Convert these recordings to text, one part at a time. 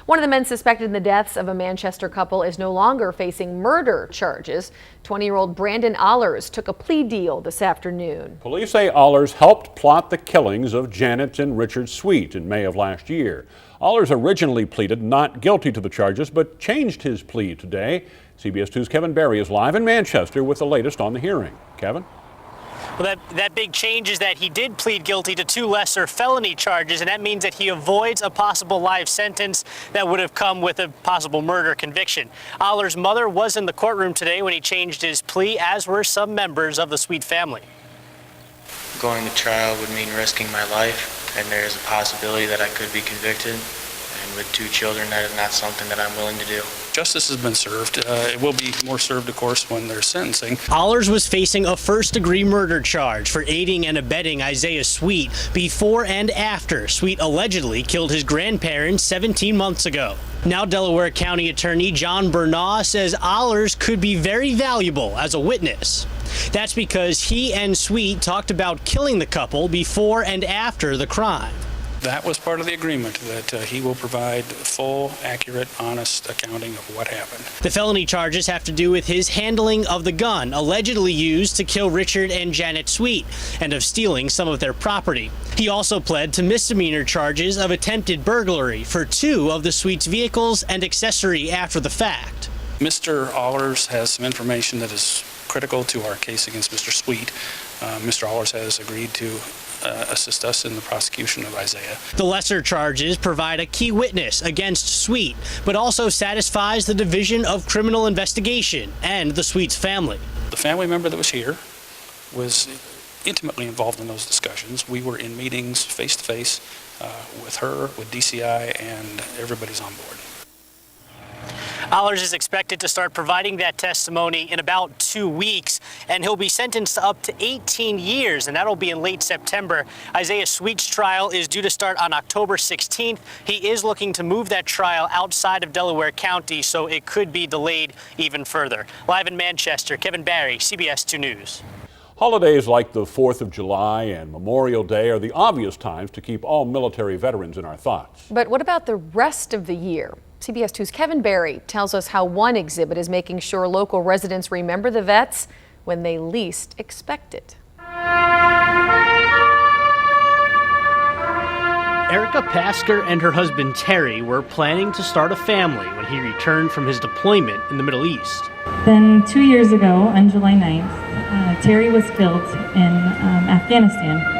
One of the men suspected in the deaths of a Manchester couple is no longer facing murder charges. 20-year-old Brandon Allers took a plea deal this afternoon. Police say Allers helped plot the killings of Janet and Richard Sweet in May of last year. Allers originally pleaded not guilty to the charges, but changed his plea today. CBS 2's Kevin Barry is live in Manchester with the latest on the hearing. Kevin? Well, that big change is that he did plead guilty to 2 lesser felony charges, and that means that he avoids a possible life sentence that would have come with a possible murder conviction. Allers' mother was in the courtroom today when he changed his plea, as were some members of the Sweet family. Going to trial would mean risking my life, and there is a possibility that I could be convicted. And with 2 children, that is not something that I'm willing to do. Justice has been served. It will be more served, of course, when they're sentencing. Allers was facing a first-degree murder charge for aiding and abetting Isaiah Sweet before and after Sweet allegedly killed his grandparents 17 months ago. Now Delaware County Attorney John Bernaw says Allers could be very valuable as a witness. That's because he and Sweet talked about killing the couple before and after the crime. That was part of the agreement, that he will provide full, accurate, honest accounting of what happened. The felony charges have to do with his handling of the gun allegedly used to kill Richard and Janet Sweet, and of stealing some of their property. He also pled to misdemeanor charges of attempted burglary for 2 of the Sweet's vehicles and accessory after the fact. Mr. Allers has some information that is critical to our case against Mr. Sweet. Mr. Allers has agreed to assist us in the prosecution of Isaiah. The lesser charges provide a key witness against Sweet, but also satisfies the Division of Criminal Investigation and the Sweet's family. The family member that was here was intimately involved in those discussions. We were in meetings face-to-face with her, with DCI, and everybody's on board. Allers is expected to start providing that testimony in about 2 weeks, and he'll be sentenced to up to 18 years, and that'll be in late September. Isaiah Sweet's trial is due to start on October 16th. He is looking to move that trial outside of Delaware County, so it could be delayed even further. Live in Manchester, Kevin Barry, CBS 2 News. Holidays like the 4th of July and Memorial Day are the obvious times to keep all military veterans in our thoughts. But what about the rest of the year? CBS 2's Kevin Barry tells us how one exhibit is making sure local residents remember the vets when they least expect it. Erica Pasker and her husband Terry were planning to start a family when he returned from his deployment in the Middle East. Then 2 years ago, on July 9th, Terry was killed in Afghanistan.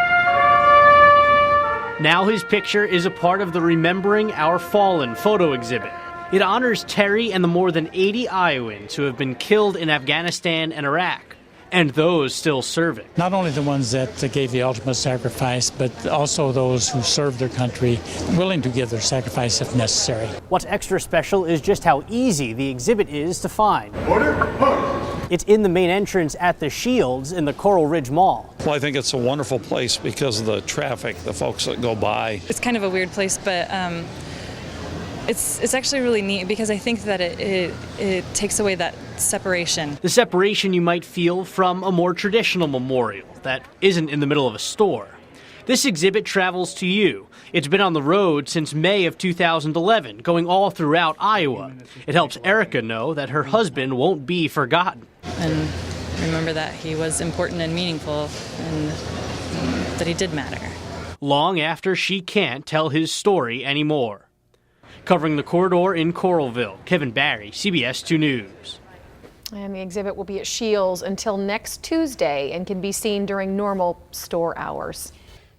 Now his picture is a part of the Remembering Our Fallen photo exhibit. It honors Terry and the more than 80 Iowans who have been killed in Afghanistan and Iraq, and those still serving. Not only the ones that gave the ultimate sacrifice, but also those who served their country, willing to give their sacrifice if necessary. What's extra special is just how easy the exhibit is to find. It's in the main entrance at the Shields in the Coral Ridge Mall. Well, I think it's a wonderful place because of the traffic, the folks that go by. It's kind of a weird place, but it's actually really neat because I think that it takes away that separation. The separation you might feel from a more traditional memorial that isn't in the middle of a store. This exhibit travels to you. It's been on the road since May of 2011, going all throughout Iowa. It helps Erica know that her husband won't be forgotten. And remember that he was important and meaningful and that he did matter. Long after she can't tell his story anymore. Covering the corridor in Coralville, Kevin Barry, CBS 2 News. And the exhibit will be at Shields until next Tuesday and can be seen during normal store hours.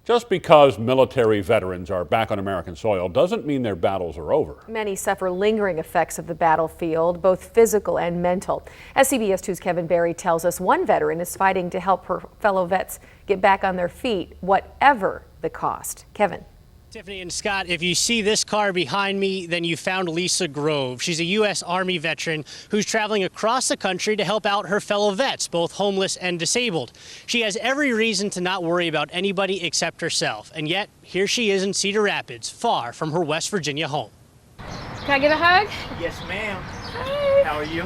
Just because military veterans are back on American soil doesn't mean their battles are over. Many suffer lingering effects of the battlefield, both physical and mental. As CBS 2's Kevin Barry tells us, one veteran is fighting to help her fellow vets get back on their feet, whatever the cost. Kevin. Tiffany and Scott, if you see this car behind me, then you found Lisa Grove. She's a U.S. Army veteran who's traveling across the country to help out her fellow vets, both homeless and disabled. She has every reason to not worry about anybody except herself. And yet, here she is in Cedar Rapids, far from her West Virginia home. Can I give a hug? Yes, ma'am. Hi. How are you?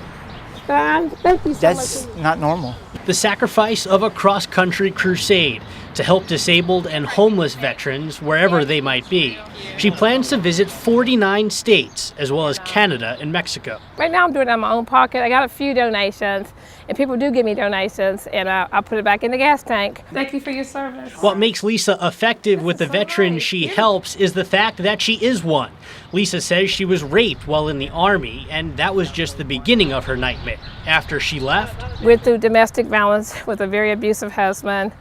Thank you so much. That's not normal. The sacrifice of a cross-country crusade. to help disabled and homeless veterans wherever they might be. She plans to visit 49 states, as well as Canada and Mexico. Right now I'm doing it out of my own pocket. I got a few donations, and people do give me donations, and I put it back in the gas tank. Thank you for your service. What makes Lisa effective with the veterans she helps is the fact that she is one. Lisa says she was raped while in the Army, and that was just the beginning of her nightmare. After she left, Went through domestic violence with a very abusive husband.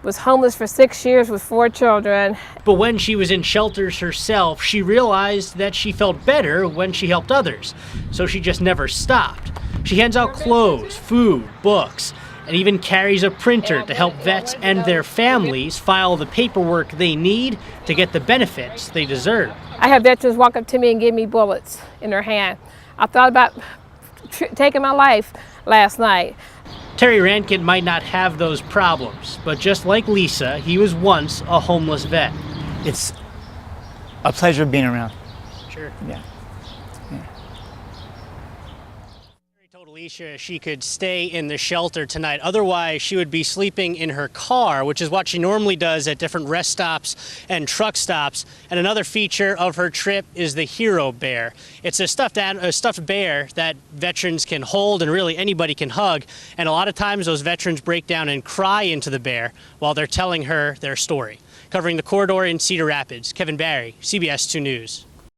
Was homeless for 6 years with 4 children. but when she was in shelters herself, she realized that she felt better when she helped others. So she just never stopped. She hands out clothes, food, books, and even carries a printer to help vets and their families file the paperwork they need to get the benefits they deserve. I have veterans walk up to me and give me bullets in their hand. I thought about taking my life last night. Terry Rankin might not have those problems, but just like Lisa, he was once a homeless vet. It's a pleasure being around. Sure. Yeah. Terry told Alicia she could stay in the shelter tonight. Otherwise, she would be sleeping in her car, which is what she normally does at different rest stops and truck stops. And another feature of her trip is the Hero Bear. It's a stuffed bear that veterans can hold and really anybody can hug. And a lot of times those veterans break down and cry into the bear while they're telling her their story. Covering the corridor in Cedar Rapids, Kevin Barry, CBS 2 News.